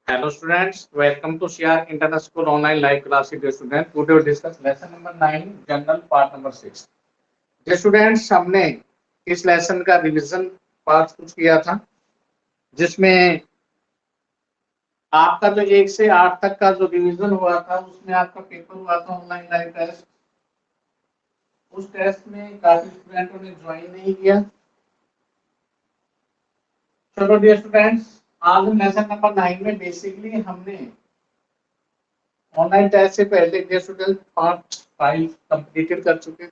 Hello students, welcome to CR Internet School online live classes. Dear students, today we discuss lesson number 9, general part number 6. Dear students, हमने इस lesson का revision part कुछ किया था, जिसमें आपका जो 1 से 8 तक का जो रिवीजन हुआ था, उसमें आपका पेपर हुआ था ऑनलाइन लाइव टेस्ट। उस टेस्ट में काफी स्टूडेंटों ने ज्वाइन नहीं किया। चलो डियर स्टूडेंट्स, आज लेसन नंबर 9 में बेसिकली हमने ऑनलाइन टेस्ट से पहले डियर स्टूडेंट पार्ट 5 कंप्लीटेड कर चुके हैं।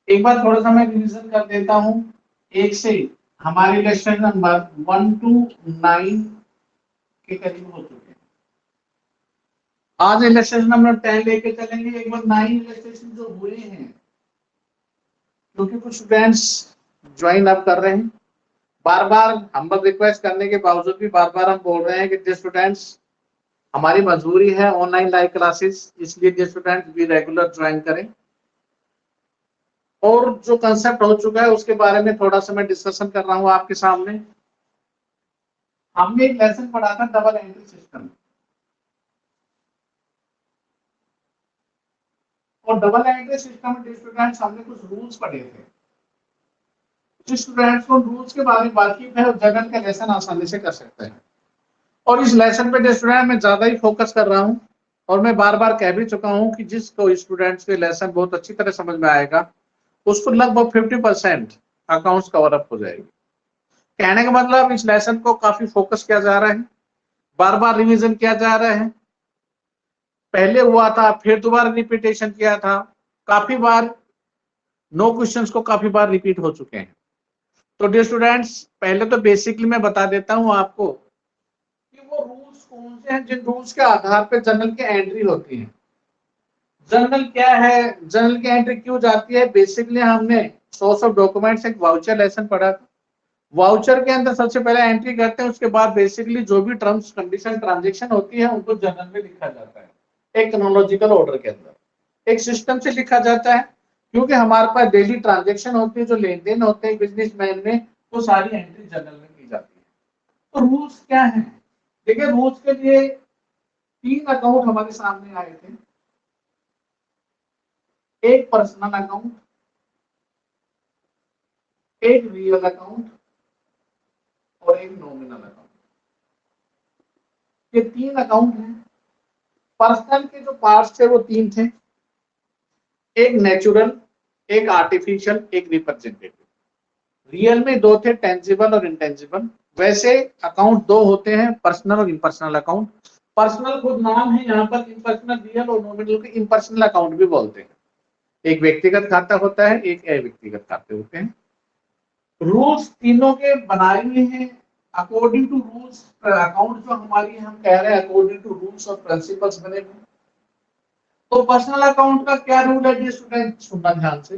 एक बार थोड़ा सा मैं रिवीजन कर देता हूं। एक से हमारे लेसन नंबर 1 to 9 के करीब हो चुके हैं। आज लेसन नंबर 10 लेके चलेंगे। एक बार 9 इलस्ट्रेशन जो हुए हैं, क्योंकि कुछ स्टूडेंट्स ज्वाइन अप कर रहे हैं, बार बार हम रिक्वेस्ट करने के बावजूद भी बार बार हम बोल रहे हैं कि डियर स्टूडेंट्स, हमारी मजबूरी है ऑनलाइन लाइव क्लासेस, इसलिए डियर स्टूडेंट्स भी रेगुलर ज्वाइन करें। और जो कंसेप्ट हो चुका है उसके बारे में थोड़ा सा मैं डिस्कशन कर रहा हूं आपके सामने। हमने एक लेसन पढ़ा था डबल एंट्री सिस्टम, और डबल एंट्री सिस्टम में डियर स्टूडेंट्स हमने कुछ रूल्स पढ़े थे। जिस स्टूडेंट्स को रूल्स के बारे में वाकिफ है, जनरल का लेसन आसानी से कर सकते हैं। और इस लेसन पे स्टूडेंट मैं ज्यादा ही फोकस कर रहा हूं, और मैं बार बार कह भी चुका हूं कि जिसको स्टूडेंट्स के लेसन बहुत अच्छी तरह समझ में आएगा, उसको लगभग 50% अकाउंट्स कवर अप हो जाएगी। कहने का मतलब इस लेसन को काफी फोकस किया जा रहा है, बार बार रिवीजन किया जा रहा है। पहले हुआ था, फिर दोबारा रिपीटेशन किया था, काफी बार नो क्वेश्चंस को काफी बार रिपीट हो चुके हैं। तो डियर स्टूडेंट्स, पहले तो बेसिकली मैं बता देता हूं आपको कि वो रूल्स कौन से हैं जिन रूल्स के आधार पर जनरल की एंट्री होती है। जनरल क्या है, जनरल की एंट्री क्यों जाती है। बेसिकली हमने सोर्स ऑफ डॉक्यूमेंट्स एक वाउचर लेसन पढ़ा था। वाउचर के अंदर सबसे पहले एंट्री करते हैं, उसके बाद बेसिकली जो भी टर्म्स कंडीशन ट्रांजेक्शन होती है उनको जनरल में लिखा जाता है, एक क्रोनोलॉजिकल ऑर्डर के अंदर, एक सिस्टम से लिखा जाता है। क्योंकि हमारे पास डेली ट्रांजेक्शन होती है, जो लेन देन होते हैं बिजनेसमैन में, वो सारी एंट्री जनरल में की जाती है। तो रूल्स क्या है, देखिए रूल्स के लिए 3 अकाउंट हमारे सामने आए थे। एक पर्सनल अकाउंट, एक रियल अकाउंट और एक नॉमिनल अकाउंट। ये 3 अकाउंट हैं। पर्सनल के जो पार्ट्स थे वो 3 थे, एक नेचुरल, एक आर्टिफिशियल, एक रिप्रेजेंटेटिव। रियल में 2 थे, टेंजिबल और इंटेंजिबल। वैसे अकाउंट 2 होते हैं, पर्सनल और इम्पर्सनल अकाउंट। पर्सनल खुद नाम है, यहाँ पर इम्पर्सनल रियल और नॉमिनल के इम्पर्सनल अकाउंट भी बोलते हैं। एक व्यक्तिगत खाता होता है, एक अव्यक्तिगत खाते होते हैं। रूल्स तीनों के बनाए हुए हैं अकॉर्डिंग टू रूल्स। अकाउंट जो हमारी हम कह रहे हैं अकॉर्डिंग टू रूल्स और प्रिंसिपल्स बने हुए। तो पर्सनल अकाउंट का क्या रूल है जी स्टूडेंट, सुनना ध्यान से।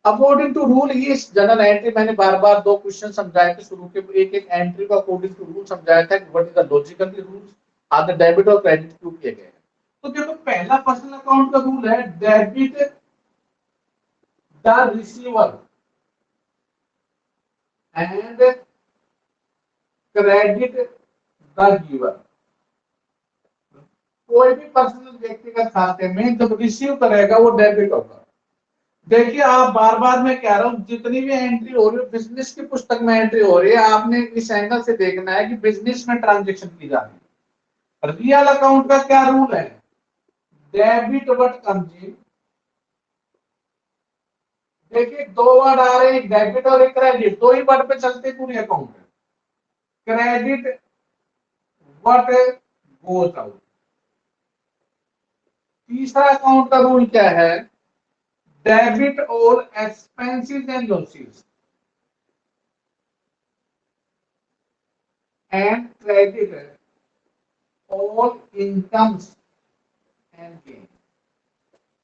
अकॉर्डिंग टू रूल, ये जनरल एंट्री मैंने बार बार 2 क्वेश्चन समझाए थे शुरू के, एक एक एंट्री को अकॉर्डिंग टू रूल समझाया था, what is the logical rules, are the debit और क्रेडिट क्यों किए गए हैं। तो देखो, पहला पर्सनल अकाउंट का रूल है debit the receiver and credit the giver. कोई भी पर्सनल व्यक्तिगत खाते में जब रिसीव करेगा वो डेबिट होगा। देखिए, आप बार बार मैं कह रहा हूं, जितनी भी एंट्री हो रही है बिजनेस की पुस्तक में एंट्री हो रही है, आपने इस एंगल से देखना है कि बिजनेस में ट्रांजेक्शन की जा रही है। रियल अकाउंट का क्या रूल है, डेबिट बट कंज्यूम। देखिए, 2 वर्ड आ रहे हैं, डेबिट और एक क्रेडिट, 2 ही वर्ड पे चलते पूरे अकाउंट में। Credit what goes out. तीसरा अकाउंट का रूल क्या है, डेबिट और expenses and losses and credit all incomes and gain.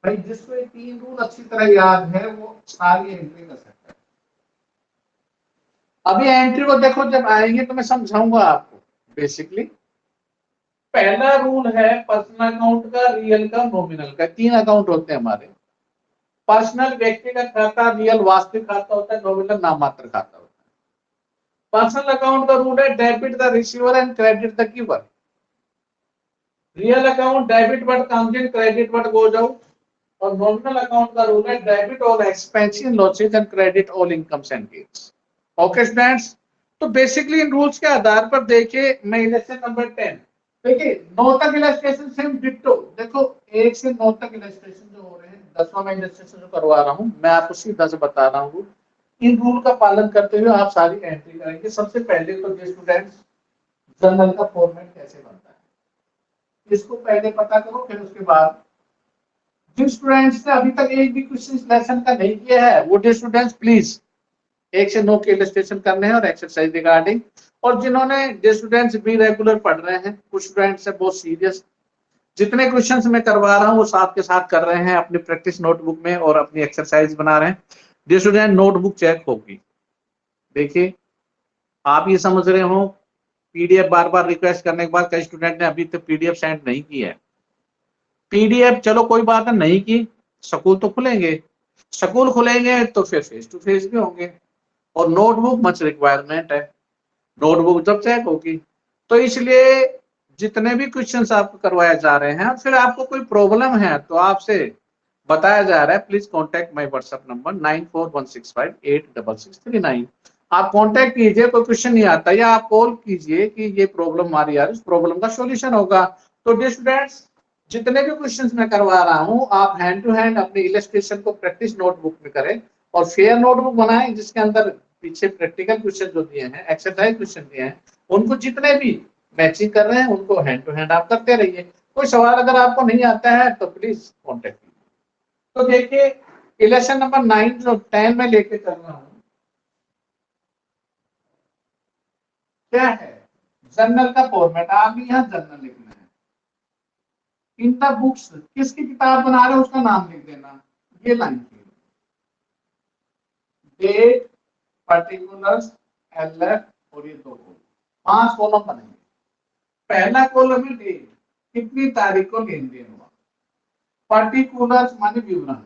भाई, जिसको ये 3 रूल अच्छी तरह याद है वो सारी एंट्री कर सकता है। अभी एंट्री को देखो, जब आएंगे तो मैं समझाऊंगा आपको। बेसिकली पहला रूल है पर्सनल अकाउंट का, रियल का, नॉमिनल का। 3 अकाउंट होते हैं हमारे। पर्सनल व्यक्तिगत खाता, रियल वास्तविक खाता होता है, नॉमिनल नाममात्र खाता होता है। पर्सनल अकाउंट का रूल है debit the receiver and credit the giver. Real account debit but comes in, credit but goes out. और नॉमिनल अकाउंट का रूल है debit all expense and losses and credit all incomes and gains. Okay students, तो basically इन rules के आधार पर देखिए मैं election number 10 देखिए 9 तक इलस्ट्रेशन सेम डिट्टो। देखो 1 से 9 तक इलस्ट्रेशन जो हो रहे हैं, 10वां मैं इलस्ट्रेशन जो करवा रहा हूं मैं आपको सीधा से बता रहा हूं, इन रूल का पालन करते हुए आप सारी एंट्री करेंगे। सबसे पहले तो स्टूडेंट्स जर्नल का फॉर्मेट कैसे बनता है इसको पहले पता करो, फिर उसके बाद जिन स्टूडेंट्स ने अभी तक एक भी क्वेश्चन लेसन का नहीं किया है वो स्टूडेंट्स प्लीज 1 से 9 के इलस्ट्रेशन करने हैं और एक्सरसाइज रिगार्डिंग। और जिन्होंने स्टूडेंट्स भी रेगुलर पढ़ रहे हैं, कुछ स्टूडेंट्स है बहुत सीरियस, जितने क्वेश्चंस मैं करवा रहा हूँ वो साथ के साथ कर रहे हैं अपनी प्रैक्टिस नोटबुक में और अपनी एक्सरसाइज बना रहे हैं। स्टूडेंट नोटबुक चेक होगी, देखिए आप ये समझ रहे हो पीडीएफ बार बार रिक्वेस्ट करने के बाद कई स्टूडेंट ने अभी तक पीडीएफ सेंड नहीं की है। पीडीएफ चलो कोई बात नहीं की, स्कूल तो खुलेंगे, स्कूल खुलेंगे तो फिर फेस टू फेस भी होंगे और नोटबुक मच रिक्वायरमेंट है, नोटबुक जब चेक होगी। तो इसलिए जितने भी क्वेश्चंस आपको करवाए जा रहे हैं, फिर आपको कोई प्रॉब्लम है तो आपसे बताया जा रहा है please contact my WhatsApp number 9416586639। आप कॉन्टेक्ट कीजिए, कोई क्वेश्चन नहीं आता या आप कॉल कीजिए कि ये प्रॉब्लम हमारी यार, इस प्रॉब्लम का सॉल्यूशन होगा। तो डियर स्टूडेंट्स जितने भी क्वेश्चंस मैं करवा रहा हूं आप हैंड टू हैंड अपने इलस्ट्रेशन को प्रैक्टिस नोटबुक में करें और फेयर नोटबुक बनाएं जिसके अंदर पीछे प्रैक्टिकल क्वेश्चन जो दिए हैं, एक्सरसाइज क्वेश्चन दिए हैं, उनको जितने भी मैचिंग कर रहे हैं उनको हैंड टू हैंड आप करते रहिए। कोई सवाल अगर आपको नहीं आता है तो प्लीज कॉन्टेक्ट कीजिए। तो देखिए इलेक्शन नंबर 9 जो 10 में लेके चल रहा हूं क्या है, जर्नल का फॉर्मेट। आप यहाँ जर्नल लिखना है, इन द बुक्स किसकी किताब बना रहे हो उसका नाम लिख देना, ये लाइन की डेट पर्टिकुलर्स एलएफ और ये 2 कॉलम, 5 कॉलम बनेंगे। पहला कॉलम है डेट, कितनी तारीख को लेन देन हुआ, पर्टिकुलर्स माने विवरण,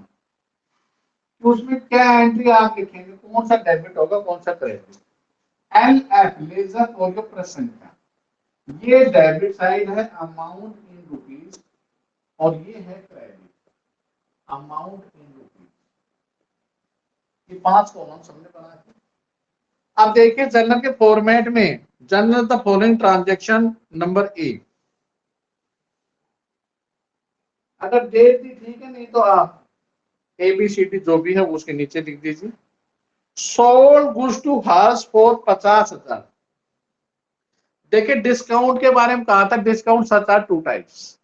तो उसमें क्या एंट्री आप लिखेंगे, कौन सा डेबिट होगा कौन सा क्रेडिट। एल एफ लेजर और जो प्रसंख्या, ये डेबिट साइड है अमाउंट इन रुपीज और ये है क्रेडिट अमाउंट इन रुपीज। ये 5 कॉलम हमने बना के अब देखिए जर्नल के फॉर्मेट में journal the following transaction number A, अगर डेट भी ठीक है नहीं तो आप एबीसीडी जो भी है उसके नीचे लिख दीजिए। Sold goods to Harsh for 50,000। देखिए डिस्काउंट के बारे में कहा था, डिस्काउंट सच आर 2 टाइप्स,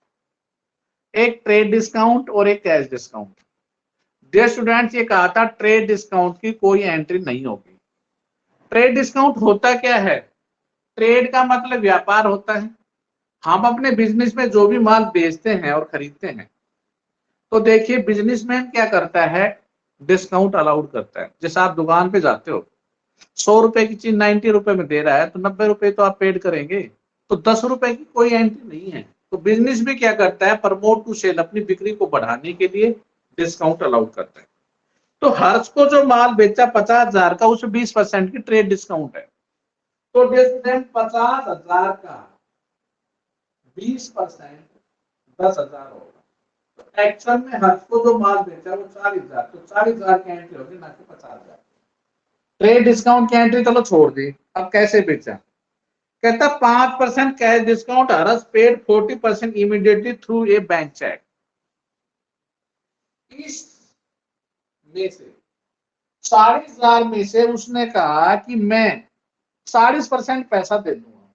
एक ट्रेड डिस्काउंट और एक कैश डिस्काउंट। डियर स्टूडेंट्स ये कहा था ट्रेड डिस्काउंट की कोई एंट्री नहीं होगी। ट्रेड डिस्काउंट होता क्या है, ट्रेड का मतलब व्यापार होता है, हम अपने बिजनेस में जो भी माल बेचते हैं और खरीदते हैं तो देखिए बिजनेसमैन क्या करता है, डिस्काउंट अलाउड करता है। जैसे आप दुकान पे जाते हो 100 रुपए की चीज 90 रुपए में दे रहा है तो 90 रुपए तो आप पेड करेंगे, तो 10 रुपए की कोई एंट्री नहीं है। तो बिजनेस भी क्या करता है, प्रमोट टू सेल, अपनी बिक्री को बढ़ाने के लिए डिस्काउंट अलाउड करता है। तो हर्ष को जो माल बेचा 50,000 का उसमें 20% की ट्रेड डिस्काउंट है। तो 50,000 का 20% 10,000 होगा। तो एक्चुअल में हर्ष को जो माल बेचा वो 40,000, तो 40,000 की एंट्री होगी ना कि 50,000। ट्रेड डिस्काउंट की एंट्री चलो छोड़ दी, अब कैसे बेचा, कहता 5% cash discount Harsh paid 40% immediately through a bank cheque. इस में से 40,000 में से उसने कहा कि मैं 40% पैसा दे दूंगा।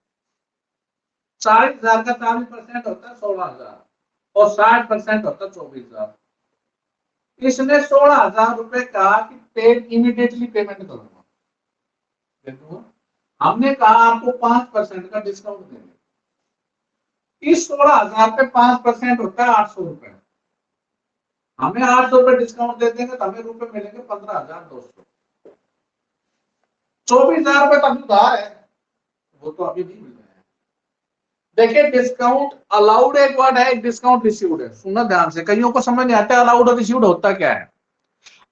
40,000 का 40% होता है 16,000 और 60% होता है 24,000। इसने 16,000 रुपए कहा कि पेड इमीडिएटली पेमेंट करूंगा, दे दूंगा। हमने कहा आपको 5% का डिस्काउंट देंगे। इस 16,000 पे 5% होता है 800 रुपए, हमें 800 रुपए डिस्काउंट दे देंगे तो हमें रुपए मिलेंगे 15,200। 24,000 रुपए तक उधार है, वो तो अभी नहीं मिल रहा है। देखिए डिस्काउंट अलाउड एक वर्ड है, एक डिस्काउंट रिसीव्ड है, सुनना ध्यान से, कईयों को समझ नहीं आता अलाउड और रिसीव्ड होता क्या है।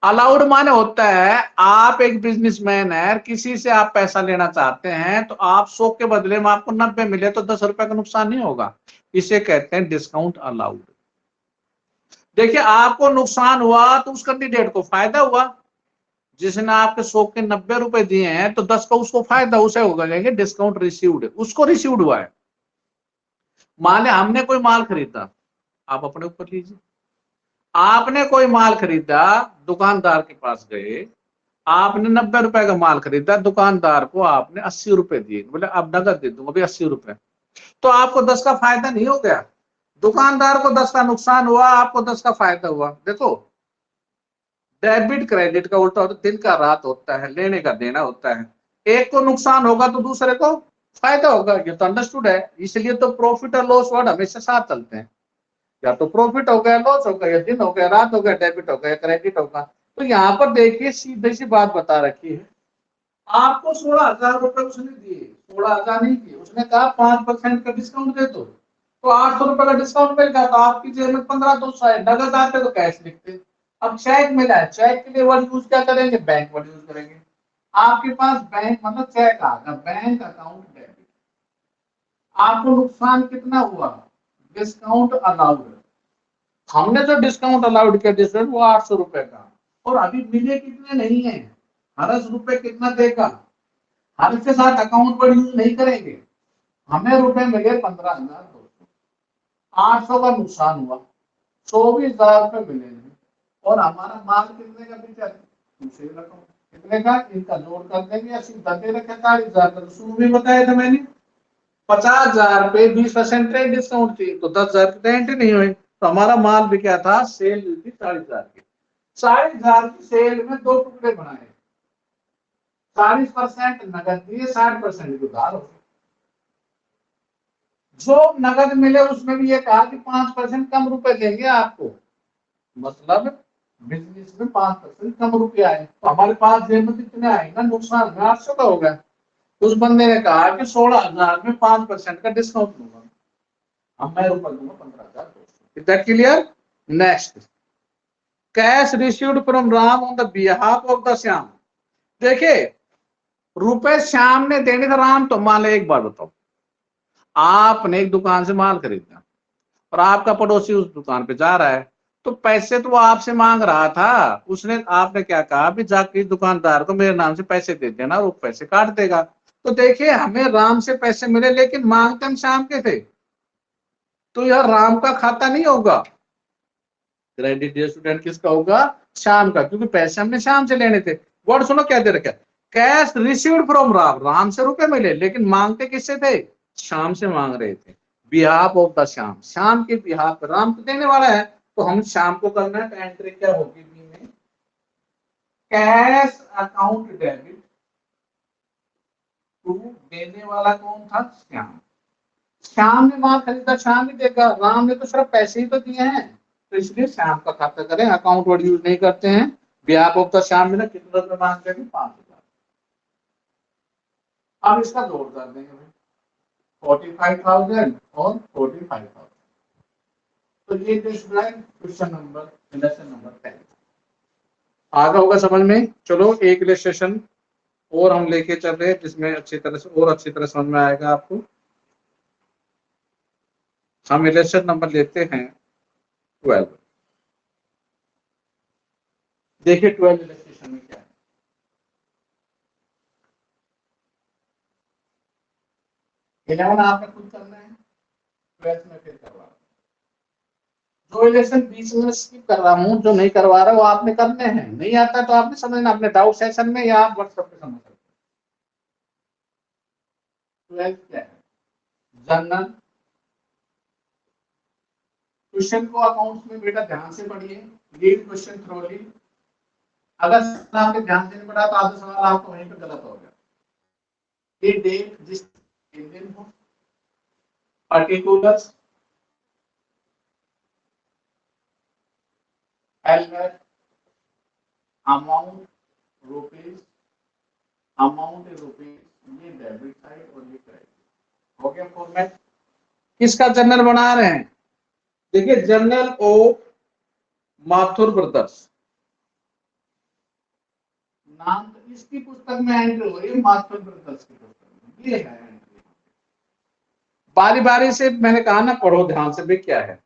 अलाउड माने होता है आप एक बिजनेसमैन है, किसी से आप पैसा लेना चाहते हैं तो आप 100 के बदले में आपको 90 मिले तो 10 रुपए का नुकसान नहीं होगा, इसे कहते हैं डिस्काउंट अलाउड। देखिए आपको नुकसान हुआ तो उस कैंडिडेट को फायदा हुआ, जिसने आपके 100 के 90 रुपए दिए हैं तो 10 का उसको फायदा, उसे होगा कहेंगे डिस्काउंट रिसीव्ड, उसको रिसीव्ड हुआ है। मान लिया हमने कोई माल खरीदा, आप अपने ऊपर लीजिए, आपने कोई माल खरीदा, दुकानदार के पास गए, आपने 90 रुपए का माल खरीदा, दुकानदार को आपने 80 रुपए दिए, बोले अब नगद दे दूंगा भाई 80 रुपए, तो आपको 10 का फायदा नहीं हो गया, दुकानदार को 10 का नुकसान हुआ, आपको 10 का फायदा हुआ। देखो डेबिट क्रेडिट का उल्टा होता है, दिन का रात होता है, लेने का देना होता है, एक को नुकसान होगा तो दूसरे को फायदा होगा, ये तो अंडरस्टूड है। इसलिए तो प्रॉफिट और लॉस वर्ड हमेशा साथ चलते हैं, या तो प्रॉफिट हो गया, लॉस हो गया, या दिन हो गया, रात हो गया, डेबिट हो गया, क्रेडिट होगा। तो यहाँ पर देखिए सीधी सी बात बता रखी है, आपको 16,000 रुपए उसने दिए, 16,000 नहीं दिए, उसने कहा 5% का डिस्काउंट दे दो, तो 800 रुपए का डिस्काउंट मिल गया, तो आपकी जेब में 1500 है, नगद आते तो कैश लिखते। अब चेक मिला है, चेक के लिए वर्ड यूज क्या करेंगे, बैंक वर्ड यूज करेंगे। आपके पास बैंक मतलब चेक आ गया, बैंक अकाउंट डेबिट, आपको नुकसान कितना हुआ, डिस्काउंट अलाउड, हमने जो डिस्काउंट अलाउड किया डिस्काउंट वो 800 रुपए का, और अभी मिले कितने नहीं है, हर रुपए कितना देगा, हर के साथ अकाउंट पर यूज नहीं करेंगे, हमें रुपए मिले 15,200, 800 का नुकसान हुआ, 24,000 रुपए मिले हैं, और हमारा माल कितने का बिका, दूसरे रकम कितने का, इनका जोड़ कर देंगे या सीधा दे रखे 40,000 का, तो शुरू में बताया था मैंने 50,000 रुपए 20% ट्रेड डिस्काउंट थी, तो 10,000 की एंट्री नहीं हुई, तो हमारा माल बिका था, सेल हुई थी 40,000 की, 40,000 की सेल में दो टुकड़े बनाए, 40% नगद दिए, 60% उधार हो, जो नगद मिले उसमें भी ये कहा कि 5% कम रुपए देंगे आपको, मतलब बिजनेस में 5% कम रुपए आए, तो हमारे पास जेब में कितने आएगा, नुकसान में 800 का हो गया। उस बंदे ने कहा कि 16,000 में 5% का डिस्काउंट दूंगा, अब मैं रुपए दूंगा 15,200। That clear. Next, cash received from Ram on the behalf of the Shyam. देखिए रुपए श्याम ने देने थे राम, तो मान लो एक बार बताओ, आपने एक दुकान से माल खरीदा और आपका पड़ोसी उस दुकान पे जा रहा है, तो पैसे तो वो आपसे मांग रहा था, उसने आपने क्या कहा भी जाके दुकानदार को मेरे नाम से पैसे दे देना, वो पैसे काट देगा। तो देखिए हमें राम से पैसे मिले लेकिन मांगते हम श्याम के थे, तो यह राम का खाता नहीं होगा, क्रेडिट स्टूडेंट किसका होगा, श्याम का, क्योंकि पैसे हमने श्याम से लेने थे। वर्ड सुनो क्या दे रखा है, cash received from Ram, Ram से रुपए मिले लेकिन मांगते किससे थे, श्याम से मांग रहे थे, behalf of the Shyam, Shyam के बिहाफ, राम तो देने वाला है तो हम श्याम को करना है, तो एंट्री क्या होगी बी में, कैश अकाउंट डेबिट टू, देने वाला कौन था, श्याम, श्याम ने माल खरीदा, श्याम ही देगा, राम ने तो सिर्फ पैसे ही तो दिए हैं, तो इसलिए श्याम का खाता करें, अकाउंट वर्ड यूज नहीं करते हैं। बिहाफ ऑफ द श्याम में ना कितना रुपए मांगते हैं, 5,000। अब इसका जोड़ कर देंगे 45,000 और 45,000, तो ये क्वेश्चन नंबर लेसन नंबर 10 आगा होगा समझ में। चलो एक इलस्ट्रेशन और हम लेके चल रहे हैं जिसमें अच्छी तरह से और अच्छी तरह समझ में आएगा आपको। हम इलस्ट्रेशन नंबर लेते हैं 12। देखिए 12 इलस्ट्रेशन में क्या है, 11 आपने खुद करना है, 12 में फिर करवा, जो इलेक्शन बीच में स्किप कर रहा हूँ, जो नहीं करवा रहा वो आपने करने हैं, नहीं आता तो आपने समझना अपने डाउट सेशन में या आप व्हाट्सएप पे समझ सकते हैं। 12 क्या है, जनरल क्वेश्चन को अकाउंट्स में बेटा ध्यान से पढ़िए, रीड क्वेश्चन थ्रोली, अगर आपके ध्यान से नहीं पढ़ा तो आधा सवाल आपको वहीं पे गलत हो गया। ये डेट जिस दिन हो, पर्टिकुलर्स, एलवेट, अमाउंट रुपीज, अमाउंट रुपीज, ये डेबिट साइड और ये क्रेडिट हो गया फॉर्मेट। किसका जर्नल बना रहे हैं, देखिए जर्नल ऑफ माथुर ब्रदर्स, नाम तो इसकी पुस्तक में एंट्री हो रही है, मास्टर ब्रदर्स की पुस्तक में ये है एंट्री। बारी बारी से मैंने कहा ना, पढ़ो ध्यान से भी क्या है।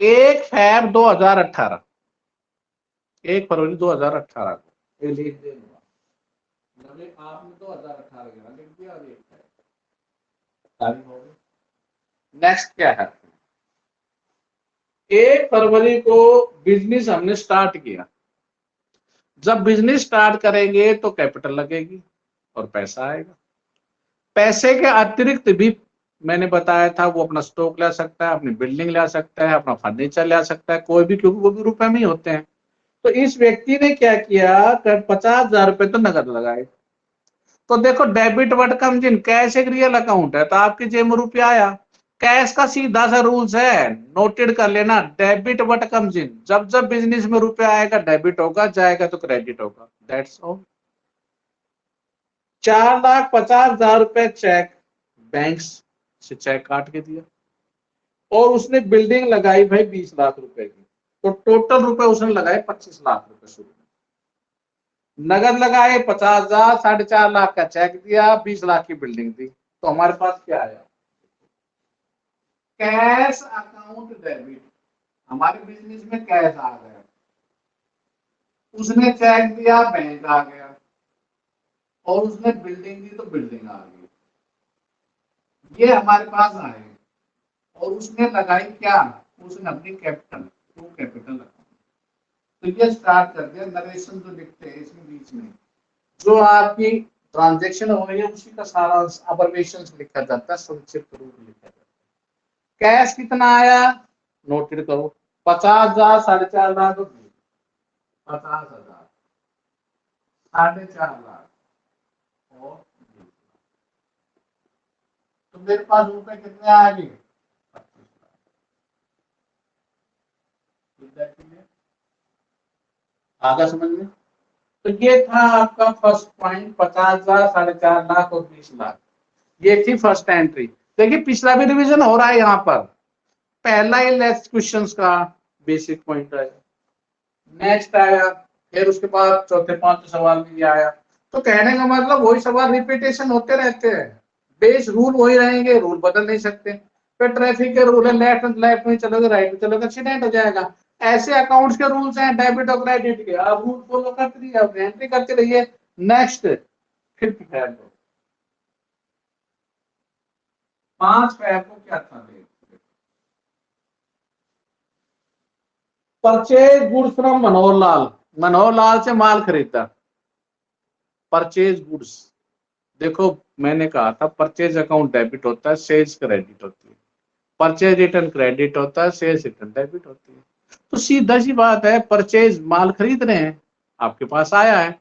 1 फरवरी 2018, 1 फरवरी 2018 को ये लिख देना, मतलब आपने 2018 के लिख दिया। अब तारीख हो गई। नेक्स्ट क्या है, 1 फरवरी को बिजनेस हमने स्टार्ट किया। जब बिजनेस स्टार्ट करेंगे तो कैपिटल लगेगी और पैसा आएगा। पैसे के अतिरिक्त भी मैंने बताया था, वो अपना स्टॉक ले सकता है, अपनी बिल्डिंग ले सकता है, अपना फर्नीचर ले सकता है, कोई भी, क्योंकि वो भी रुपए में ही होते हैं। तो इस व्यक्ति ने क्या किया, 50,000 रुपए तो नगद लगाए। तो देखो, debit what comes in, cash एक रियल अकाउंट है, तो आपकी जेब में रुपया आया। कैश का सीधा सा रूल्स है, नोटेड कर लेना, डेबिट व्हाट कम्स इन, जब जब बिजनेस में रुपया आएगा डेबिट होगा, जाएगा तो क्रेडिट होगा, दैट्स ऑल। 4,50,000 रुपए चेक बैंक से चेक काट के दिया, और उसने बिल्डिंग लगाई भाई 20 लाख रुपए की, तो टोटल रुपए उसने लगाए 25 लाख रुपए शुरू में। नगद लगाए 50,000, 4.5 लाख का चेक दिया, 20 लाख की बिल्डिंग दी, तो हमारे पास क्या आया, कैश अकाउंट डेबिट। हमारे बिजनेस में कैश आ गया, उसने चेक दिया, बैंक आ गया, और उसने बिल्डिंग दी तो बिल्डिंग आ गई। ये हमारे पास आए, और उसने लगाई क्या, उसने अपनी कैपिटल, टू कैपिटल अकाउंट। तो ये स्टार्ट कर दिया नरेशन जो लिखते हैं इसमें बीच में, जो आपकी ट्रांजेक्शन हो रही है उसी का सारांश अब्रिविएशन लिखा जाता है, संक्षिप्त रूप लिखा जाता है। कैश कितना आया, नोटेड करो, 50,000, 4.5 लाख, 50,000, 4.5 लाख और 20 लाख। तो मेरे पास रुपए कितने आ गए, 25 लाख। आगा समझ में। तो ये था आपका फर्स्ट पॉइंट, 50,000, 4.5 लाख और 20 लाख, ये थी फर्स्ट एंट्री। देखिए पिछला भी रिवीजन हो रहा है यहाँ पर, पहला ही लेस क्वेश्चंस का बेसिक पॉइंट आया, नेक्स्ट आया, फिर उसके बाद चौथे पांचवें सवाल में ये आया। तो कहने का मतलब वही सवाल रिपीटेशन होते रहते हैं, बेस रूल वही रहेंगे, रूल बदल नहीं सकते। फिर ट्रैफिक के रूल है, लेफ्ट लेफ्ट में चलोगे, राइट में चलोगे, एक्सीडेंट हो जाएगा। ऐसे अकाउंट्स के रूल्स हैं डेबिट और क्रेडिट के, आप रूल फॉलो करते रहिए, आप एंट्री करते रहिए। नेक्स्ट, फिफ्थ फैब, 5 फैब को क्या था, purchase goods from Manohar Lal, Manohar Lal से माल खरीदा, परचेज गुड्स। देखो मैंने कहा था परचेज अकाउंट डेबिट होता है, सेल्स क्रेडिट होती है, परचेज रिटर्न क्रेडिट होता है, सेल्स रिटर्न डेबिट होती है। तो सीधा सी बात है, परचेज माल खरीद रहे हैं, आपके पास आया है,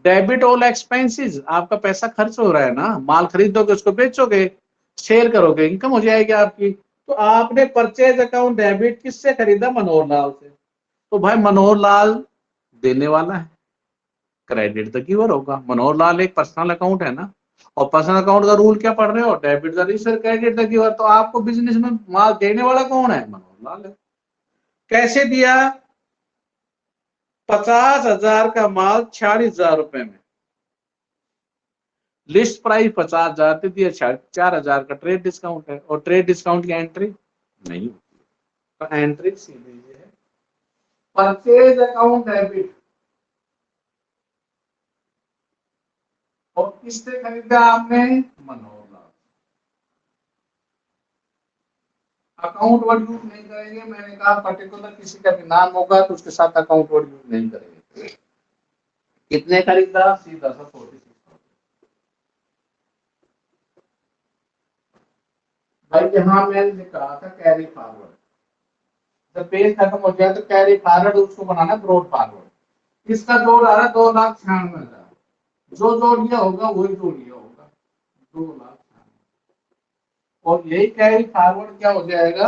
डेबिट ऑल एक्सपेंसेस, आपका पैसा खर्च हो रहा है ना, माल खरीदोगे उसको बेचोगे, सेल करोगे, इनकम हो जाएगी आपकी। तो आपने परचेज अकाउंट डेबिट किससे खरीदा, मनोहर लाल से, तो भाई मनोहर लाल देने वाला है, क्रेडिट द गिवर होगा। मनोहर लाल एक पर्सनल अकाउंट है ना, और पर्सनल अकाउंट का रूल क्या पढ़ रहे हो, debit the receiver credit the giver. तो आपको बिजनेस में माल देने वाला कौन है, मनोहर लाल है। कैसे दिया, 50,000 का माल 46,000 रुपए में, लिस्ट प्राइस 50,000 दे दिया, 4,000 का ट्रेड डिस्काउंट है, और ट्रेड डिस्काउंट की एंट्री नहीं होती। तो एंट्री सीधे ये है, परचेज अकाउंट डेबिट, और किससे खरीदा आपने, Manohar Lal. Account word use नहीं करेंगे, मैंने कहा पर्टिकुलर किसी का भी नाम होगा तो उसके साथ अकाउंट वर्ड यूज नहीं करेंगे। कितने खरीदा, सीधा सा 46। भाई यहाँ मैंने कहा था कैरी फॉरवर्ड, जब पेज खत्म हो जाए तो कैरी फॉरवर्ड उसको बनाना ब्रॉड फॉरवर्ड। किसका जोड़ आ रहा है, 2,96,000, जो जोड़ लिया होगा वही जोड़ लिया होगा, 2,96,000, और यही कैरी फॉरवर्ड क्या हो जाएगा,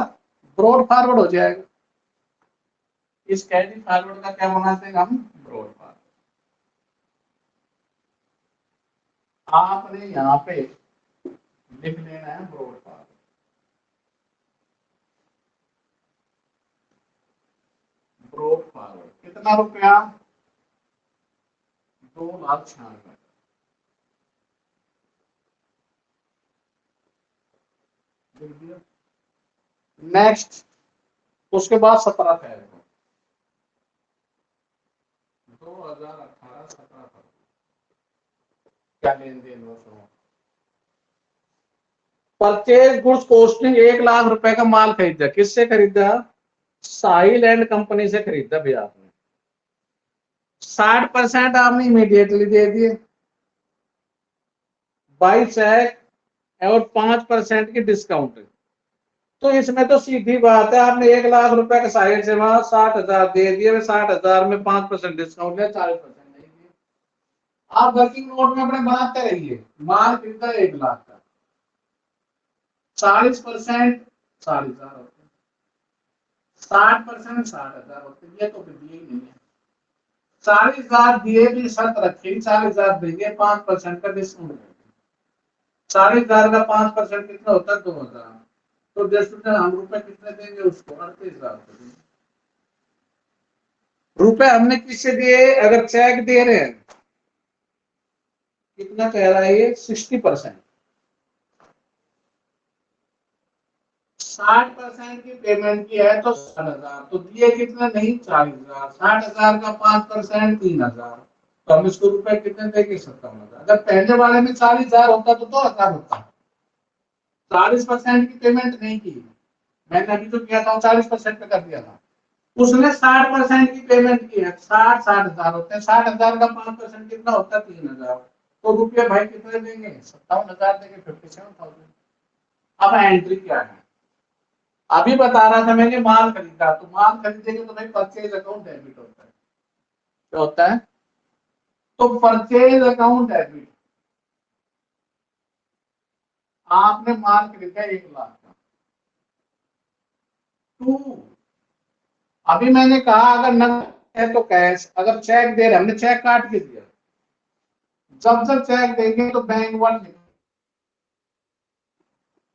ब्रॉड फॉरवर्ड हो जाएगा। इस कैरी फॉरवर्ड का क्या बनाते हैं हम, ब्रॉड फॉरवर्ड। आपने यहाँ पे लिख लेना है ब्रॉड फॉरवर्ड, ब्रॉड फॉरवर्ड कितना रुपया, 2,96,000। नेक्स्ट, उसके बाद 17 फरवरी 2018 17 फरवरी क्या लेन देन हो। परचेज गुड्स कॉस्टिंग 1,00,000 रुपए का माल खरीदा, किससे खरीदा? साहिल एंड कंपनी से खरीदा भैया आपने। 60% आपने इमीडिएटली दे दिए बाई चेक और 5% की डिस्काउंट। तो इसमें तो सीधी बात है, आपने 1,00,000 रुपए का साहिल से वहां 60,000 दे दिए, 60,000 में 5% डिस्काउंट है, 40% नहीं दिए। आप वर्किंग नोट में अपने बनाते रहिए, माल खरीदा 1,00,000 का, 40% 40,000 होते हैं, 60% 60,000 होते हैं। ये तो दिए ही नहीं है। 40,000 दिए भी शर्त रखी, 40,000 देंगे, 5% का डिस्काउंट। 40,000 का 5% कितना होता है? 2,000। तो जैसे हम रुपए कितने देंगे उसको? 38,000 रुपए हमने किससे दिए? अगर चेक दे रहे हैं, कितना कह रहा है ये? 60%। 60% की पेमेंट की है तो 60,000, तो दिए कितने? नहीं, 40,000। 60,000 का 5% 3,000, तो हम इसको रुपए कितने देंगे? 57,000। अगर पहले वाले में 40,000 होता तो 2,000 होता। 40% की पेमेंट नहीं की मैंने, अभी तो किया था 40% पे कर दिया था। उसने 60% की पेमेंट की है, 60,000 होते हैं, 60,000 का 5% कितना होता है? 3,000। तो रुपये भाई कितने देंगे? 57,000 देंगे, 57,000। अब एंट्री क्या है? अभी बता रहा था मैंने, माल खरीदा, तो माल खरीदेंगे तो भाई परचेज अकाउंट डेबिट होता है। क्या होता है? तो परचेज अकाउंट डेबिट। आपने माल खरीदा 1,00,000 का। टू, अभी मैंने कहा अगर नकद है तो कैश, अगर चेक दे रहे, हमने चेक काट के दिया, जब जब चेक देंगे तो बैंक वन टू।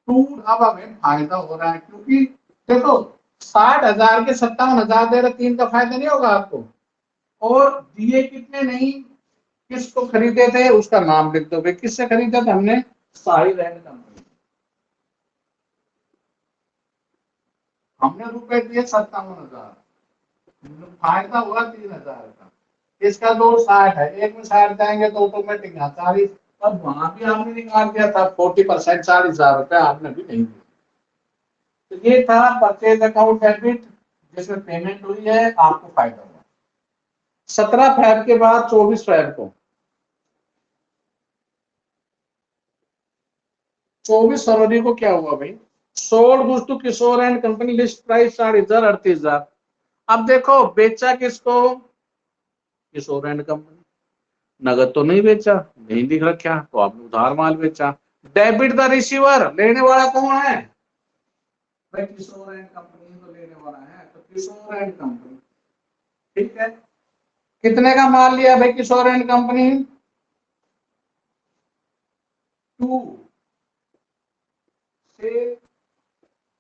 अब हमें फायदा हो रहा है, क्योंकि देखो 60,000 के 57,000 दे रहे, 3 का फायदा नहीं होगा आपको। और दिए कितने नहीं, किसको खरीदे थे उसका नाम लिख दो भाई, किससे खरीदा था हमने? साहिल एंड कंपनी। हमने रुपए दिए 57,000, फायदा हुआ 3,000 का। इसका 2,60 है, एक में 60 जाएंगे तो ऑटोमेटिक 40। अब वहां भी आपने निकाल दिया था 40%, 40,000 रुपए आपने भी नहीं दिया। तो ये था परचेज अकाउंट डेबिट, जिसमें पेमेंट हुई है, आपको फायदा हुआ। 17 फरवरी के बाद 24 फरवरी को, 24 फरवरी को क्या हुआ भाई? Sold goods to Kishore and company, list price 40,000 38,000। अब देखो बेचा किसको? Kishore and company. नगद तो नहीं बेचा, नहीं दिख रखा, तो आपने उधार माल बेचा। डेबिट द रिसीवर, लेने वाला कौन है भाई? किशोर एंड कंपनी तो लेने वाला है, तो किशोर एंड कंपनी। ठीक है, कितने का माल लिया भाई किशोर एंड कंपनी? 2 से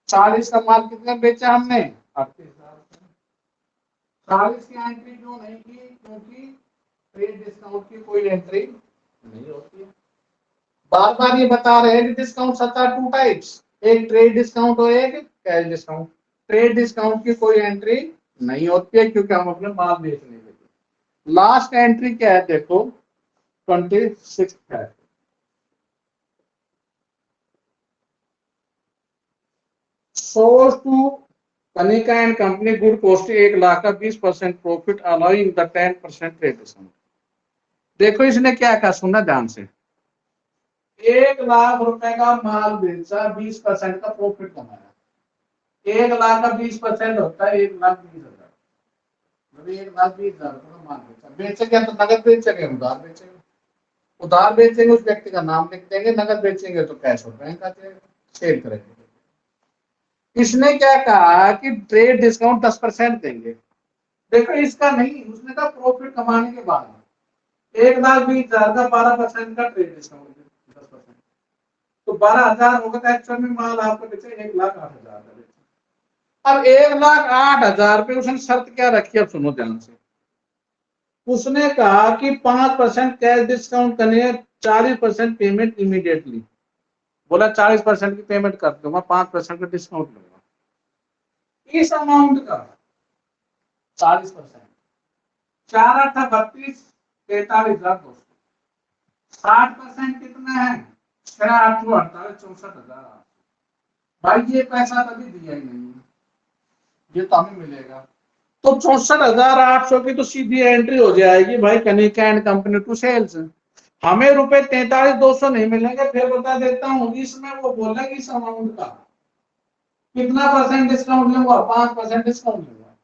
40 का माल कितने बेचा हमने? 38,000। 40 की एंट्री क्यों नहीं की? क्योंकि ट्रेड डिस्काउंट की कोई एंट्री नहीं होती है। बार बार ये बता रहे हैं कि डिस्काउंट सत्ता 2 टाइप्स, एक ट्रेड डिस्काउंट और एक कैश डिस्काउंट। ट्रेड डिस्काउंट की कोई एंट्री नहीं होती है, क्योंकि हम अपने माल बेचने लगे। लास्ट एंट्री क्या है देखो, 26 है। Source to Kanika and company good cost 1,00,000 का 20% profit allowing the 10% trade discount. देखो इसने क्या कहा, सुनना ध्यान से। 1,00,000 रुपए का माल बेचा, 20% का प्रॉफिट कमाया। 1,00,000 का 20% होता है 1,20,000। 1,20,000 का माल बेचा, बेचेंगे तो नगद बेचेंगे, उधार बेचेंगे। उधार बेचेंगे उस व्यक्ति का नाम लिख देंगे, नगद बेचेंगे तो कैश और बैंक आ जाएगा, सेल करेंगे। इसने क्या कहा कि ट्रेड डिस्काउंट 10% देंगे। देखो इसका नहीं, उसने कहा प्रॉफिट कमाने के बाद 1,20,000 का 12% का ट्रेड डिस्काउंट 10%, तो 12,000 होगा, तो एक्चुअल में माल आपको बेचे 1,08,000 का बेचे। अब 1,08,000 पे उसने शर्त क्या रखी, अब सुनो ध्यान से। उसने कहा कि 5% कैश डिस्काउंट करने, 40% पेमेंट इमीडिएटली। बोला 40% की पेमेंट कर दूंगा, 5% का डिस्काउंट लूंगा। इस अमाउंट का 40%, 4×8 = 32, 43,200। 60% कितना है? 6×8 = 48, 64,000। भाई ये पैसा कभी दिया ही नहीं, ये तो हमें मिलेगा। तो 64,800 की तो सीधी एंट्री हो जाएगी भाई, Kanika and company to sales. हमें रुपए 43,200 नहीं मिलेंगे। फिर बता देता हूँ, इसमें वो बोलेगी इस अमाउंट का कितना परसेंट डिस्काउंट लूंगा? 5% डिस्काउंट लूंगा।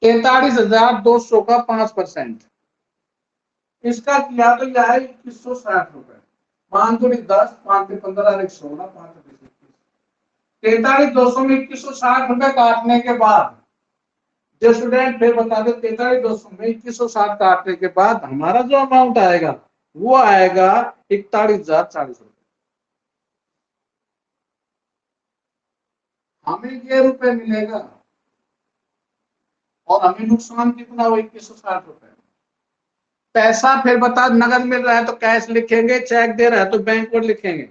43,200 का 5%, इसका किया तो यह है 2160 रुपए। 5×10, 5×15, 16, 43,200 में 2160 रुपए काटने के बाद, जो स्टूडेंट फिर बता दे, 43,200 में 2160 काटने के बाद हमारा जो अमाउंट आएगा वो आएगा 41,040 रुपए। हमें ये रुपए मिलेगा और हमें नुकसान कितना हो? 2160 रुपए। पैसा फिर बता, नगद मिल रहा है तो कैश लिखेंगे, चेक दे रहा है तो बैंक कोड लिखेंगे।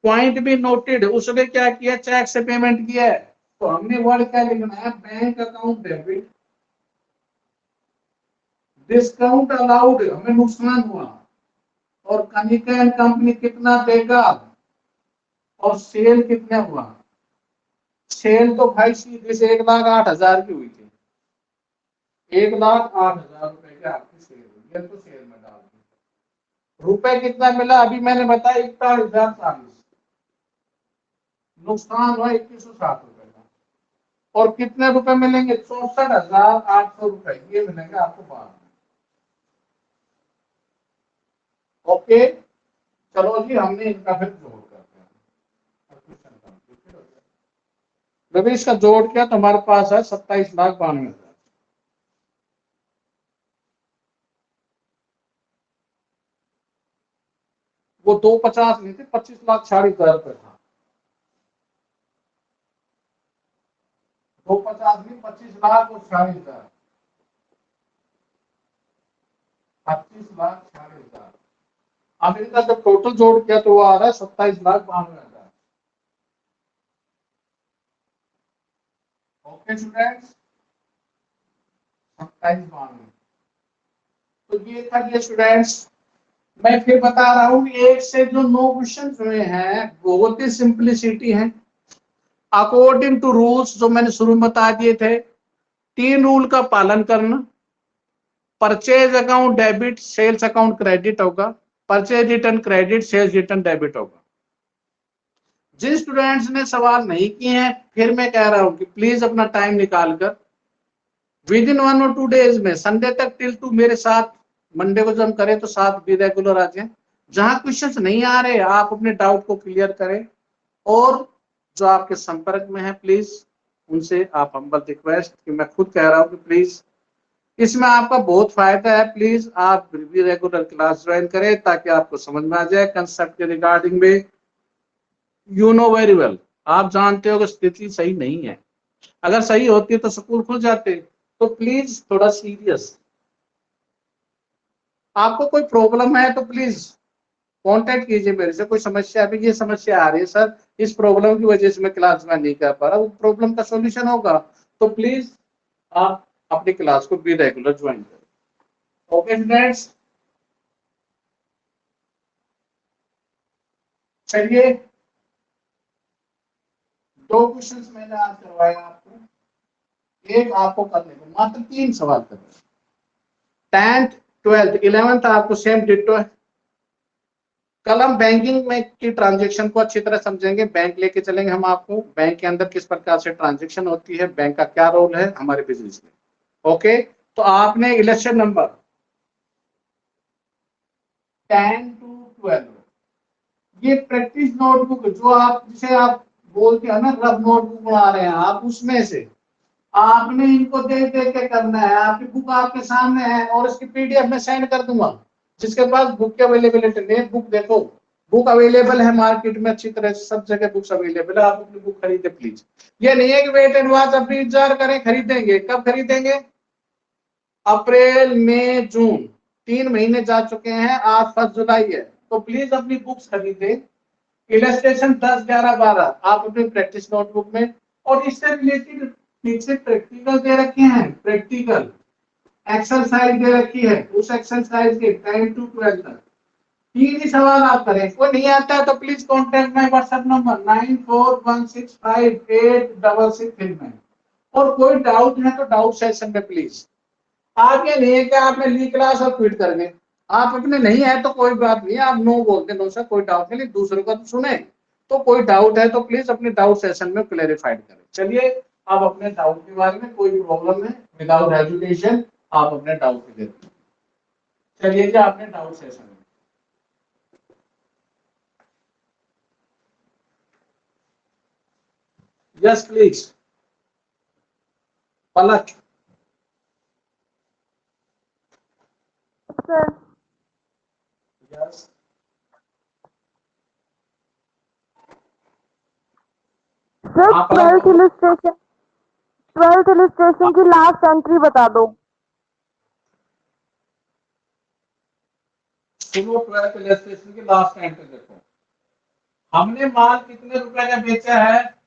पॉइंट भी नोटेड, उसने क्या किया? चेक से पेमेंट किया है, तो हमने वर्ड क्या लिखना है? Bank account debit, discount allowed, हमें नुकसान हुआ, और कनिका एंड कंपनी कितना देगा, और सेल कितना हुआ। सेल तो भाई सीधे से 1,08,000 की हुई थी। 1,08,000 रुपए की आपकी सेल हुई, ये तो सेल में डाल दी। रुपए कितना मिला? अभी मैंने बताया 41,040। नुकसान हुआ 2160 रुपए का। और कितने रुपए मिलेंगे? 64,800 रुपए, ये मिलेंगे आपको बाद में। ओके, चलो जी, हमने इनका फिर जोड़ करते हैं। जब इसका जोड़ किया तो हमारे पास है 27,92,000। वो 250 नहीं थे, 25,40,000 रुपए था। 250 नहीं, 25,40,000। 25,40,000। अब इनका जब टोटल जोड़ किया तो वो आ रहा है 27,92,000। Okay students, 27,92। तो ये था ये स्टूडेंट्स। मैं फिर बता रहा हूँ, एक से जो 9 क्वेश्चन हुए हैं बहुत ही सिंपलिसिटी है, अकॉर्डिंग टू रूल्स जो मैंने शुरू में बता दिए थे। 3 रूल का पालन करना। Purchase account debit, sales account credit होगा। Purchase return credit, sales return debit होगा। जिन स्टूडेंट्स ने सवाल नहीं किए हैं, फिर मैं कह रहा हूं कि प्लीज अपना टाइम निकालकर विद इन 1 और 2 डेज में, संडे तक टिल 2 मेरे साथ, मंडे को जब हम करें तो साथ भी रेगुलर आ जाए। जहां क्वेश्चंस नहीं आ रहे आप अपने डाउट को क्लियर करें, और जो आपके संपर्क में है प्लीज उनसे आप हम्बल रिक्वेस्ट कि मैं खुद कह रहा हूं कि प्लीज इसमें आपका बहुत फायदा है। प्लीज आप भी रेगुलर क्लास ज्वाइन करें ताकि आपको समझ में आ जाए कंसेप्ट के रिगार्डिंग में। यू नो वेरी वेल, आप जानते हो कि स्थिति सही नहीं है। अगर सही होती तो स्कूल खुल जाते। तो प्लीज थोड़ा सीरियस, आपको कोई प्रॉब्लम है तो प्लीज कांटेक्ट कीजिए मेरे से। कोई समस्या, अभी ये समस्या आ रही है सर, इस प्रॉब्लम की वजह से मैं क्लास में नहीं कर पा रहा, वो प्रॉब्लम का सॉल्यूशन होगा। तो प्लीज आप अपनी क्लास को भी रेगुलर ज्वाइन करें। ओके स्टूडेंट्स, चलिए 2 क्वेश्चंस मैंने आज करवाया आपको, एक आपको करने को मात्र 3 सवाल करने। 10th 12th 11th आपको सेम डिटो है। कल हम बैंकिंग में की ट्रांजेक्शन को अच्छी तरह समझेंगे, बैंक लेके चलेंगे हम आपको, बैंक के अंदर किस प्रकार से ट्रांजेक्शन होती है, बैंक का क्या रोल है हमारे बिजनेस में। ओके, तो आपने इलेक्शन नंबर 10 to 12, ये प्रैक्टिस नोटबुक जो आप जिसे आप बोलते हैं ना रफ नोटबुक बना रहे हैं आप, उसमें से आपने इनको देख देख के करना है। आपकी बुक आपके सामने है और इसकी पीडीएफ में सेंड कर दूंगा। जिसके पास बुक की अवेलेबिलिटी नहीं, बुक देखो, बुक अवेलेबल है मार्केट में अच्छी तरह से, सब जगह बुक्स अवेलेबल है, आप अपनी बुक खरीदे प्लीज। ये नहीं है कि वेट एंड वॉच, अभी इंतजार करें, खरीदेंगे कब खरीदेंगे? अप्रैल मई जून 3 महीने जा चुके हैं, आज 1 जुलाई है, तो प्लीज अपनी बुक्स खरीदे, इलस्ट्रेशन 10, 11, 12 आप अपनी प्रैक्टिस नोटबुक में, और इससे रिलेटेड नीचे प्रैक्टिकल दे रखे हैं, प्रैक्टिकल एक्सरसाइज दे रखी है, उस एक्सरसाइज के 10 to 12 तक 3 ही सवाल आप करें। कोई नहीं आता है तो please contact my WhatsApp number 9416586639 और कोई डाउट है तो डाउट सेशन में प्लीज। आप ये नहीं है कि आपने ली क्लास और क्विट कर गए, आप अपने नहीं है तो कोई बात नहीं, आप नो बोलते, नो सर कोई डाउट नहीं, दूसरों का तो सुने, तो कोई डाउट है तो प्लीज अपने डाउट सेशन में क्लेरिफाइड करें। चलिए आप अपने डाउट के बारे में, कोई प्रॉब्लम है विदाउट एजुकेशन आप अपने डाउट देते हैं। चलिए जी आपने डाउट सेशन में। Yes please Palak. Sir yes sir 12th illustration की लास्ट एंट्री बता दो। सुनो 12th इलस्ट्रेशन की लास्ट एंट्री देखो, हमने माल कितने रुपए का बेचा है,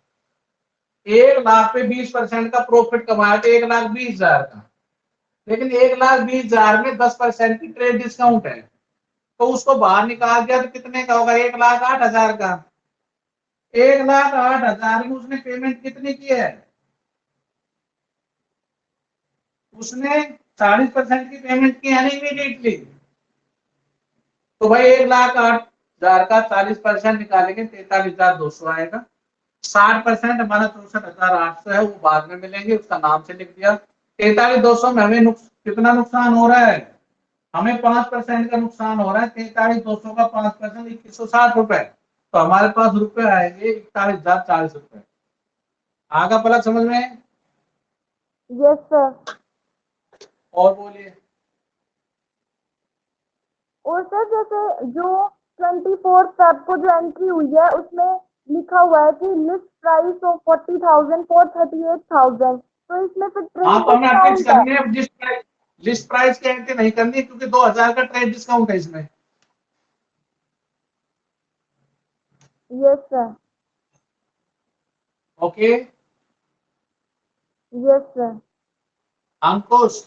1,00,000 पे 20% का प्रॉफिट कमाया तो 1,20,000 का, लेकिन 1,20,000 में 10% की ट्रेड डिस्काउंट है, तो उसको बाहर निकाल दिया तो कितने का होगा, 1,08,000 का। 1,08,000 में उसने पेमेंट कितनी की है, उसने 40% की पेमेंट की है ना इमीडिएटली, तो भाई 1,08,000 का 40% निकालेंगे 43,200 आएगा। 60% हमारा 64,800 है, वो बाद में मिलेंगे, उसका नाम से लिख दिया। 43,200 में हमें कितना नुकसान हो रहा है, हमें 5% का नुकसान हो रहा है, 43,200 का 5% 2,160 रुपए, तो हमारे पास रुपए आएंगे 41,040 रुपए। आगा पलक समझ में? Yes sir. और बोलिए। और सर जैसे जो 24 फेब को जो एंट्री हुई है उसमें लिखा हुआ है कि लिस्ट प्राइस ऑफ 40,000 फॉर 38,000, तो इसमें फिर ट्रेड तो हमें अपडेट डिस्काउंट है। करनी है, लिस्ट प्राइस की एंट्री नहीं करनी है क्योंकि 2,000 का ट्रेड डिस्काउंट है इसमें। Yes sir. Okay yes sir. Ankush,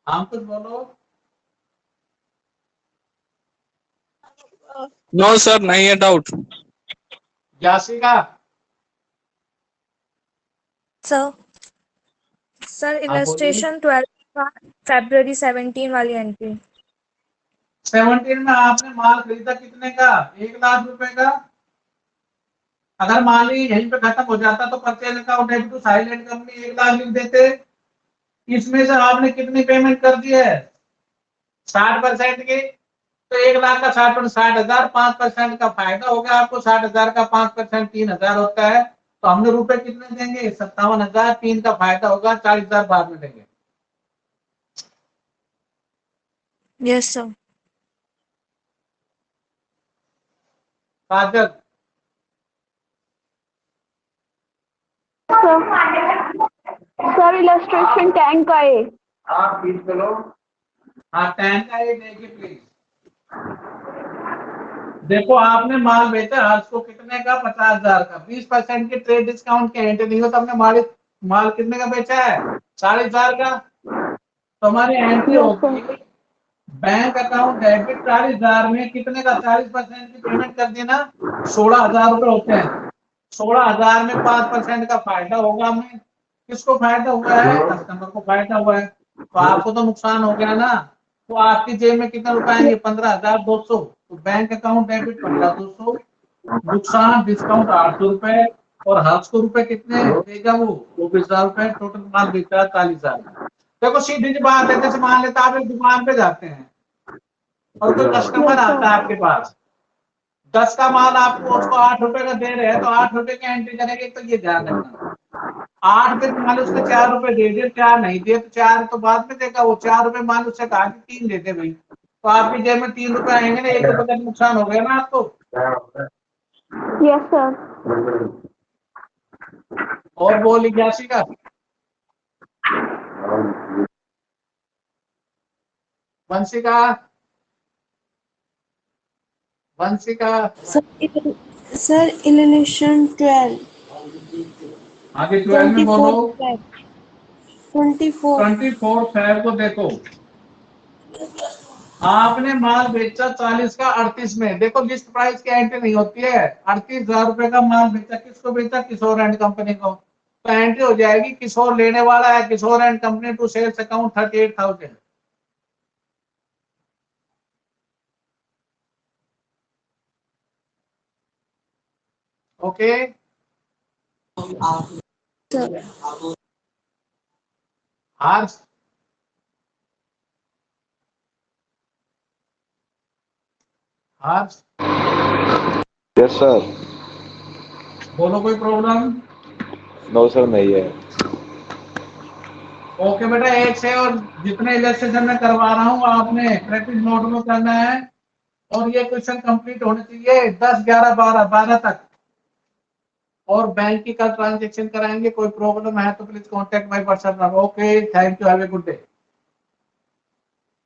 Ankush बोलो। नो सर नहीं है डाउट। यासिका, सर आप बोलिए। इलस्ट्रेशन 12 February 17 वाली एंट्री। 17 में आपने माल खरीदा कितने का, 1,00,000 रुपए का। अगर माल ही यहीं पे खत्म हो जाता तो purchase account debit to silent company 1,00,000 लिख देते। इसमें से आपने कितनी पेमेंट कर दी है, 60% की, तो 1,00,000 का 60%, 60,000, 5% का फायदा हो गया आपको, 60,000 का 5% 3,000 होता है, तो हमने रुपए कितने देंगे, 57,000, 3 का फायदा होगा, 40,000 बाद में देंगे। Yes sir. Kajal, sir illustration 10 का है। आप प्लीज करो। हाँ 10 का ये देखिए प्लीज। देखो आपने माल बेचा हर्ष को कितने का, 50,000 का, 20% की ट्रेड डिस्काउंट के एंट्री नहीं हो तो हमने माल कितने का बेचा है, 40,000 का, तो हमारी एंट्री होगी बैंक अकाउंट डेबिट 40,000 में कितने का, 40% की पेमेंट कर दी ना, 16,000 रुपए होते हैं। 16,000 में 5% का फायदा होगा हमें, किसको फायदा हुआ है, कस्टमर को फायदा हुआ है, तो आपको तो नुकसान हो गया ना, तो आपकी जेब में कितने रुपए आएंगे, 15,200, तो बैंक अकाउंट डेबिट 15,200, नुकसान डिस्काउंट 800 रुपए, और हर्ष को रुपए कितने देगा वो 24,000 रुपए, टोटल माल बेचा 40,000। देखो सीधी सी बात है, जैसे मान लेते आप एक दुकान पे जाते हैं और कोई कस्टमर आता है आपके पास, 10 का माल आपको उसको 8 रुपए का दे रहे हैं, तो 8 रुपए की एंट्री करेंगे, तो ये ध्यान रखना 8 पे मान लो उसने 4 रुपए दे दिए, 4 नहीं दिए तो 4 तो बाद में देगा, वो 4 रुपए मान लो उससे कहा कि 3 देते भाई, तो आपकी जेब में 3 रुपए आएंगे ना, 1 रुपए का नुकसान हो गया ना आपको। Yes sir. और बोल 81 का वंशी का सर इलिनेशन 12 आगे 12 में बोलो 24 24 फैब को देखो, आपने माल बेचा 40 का 38 में, देखो लिस्ट प्राइस की एंट्री नहीं होती है, 38,000 रुपए का माल बेचा, किसको बेचा? किशोर एंड कंपनी को, तो एंट्री हो जाएगी किशोर लेने वाला है, Kishore and company to sales account 38,000। Okay, sir Harsh yes sir. बोलो कोई प्रॉब्लम? नो सर नहीं है। ओके बेटा, एक से और जितने इलेक्ट्रेशन में करवा रहा हूँ आपने प्रैक्टिस नोट में करना है, और ये क्वेश्चन कंप्लीट होने चाहिए 10, 11, 12 तक, और बैंक की कल ट्रांजेक्शन कराएंगे, कोई प्रॉब्लम है तो please contact my person. Okay, thank you, have a good day.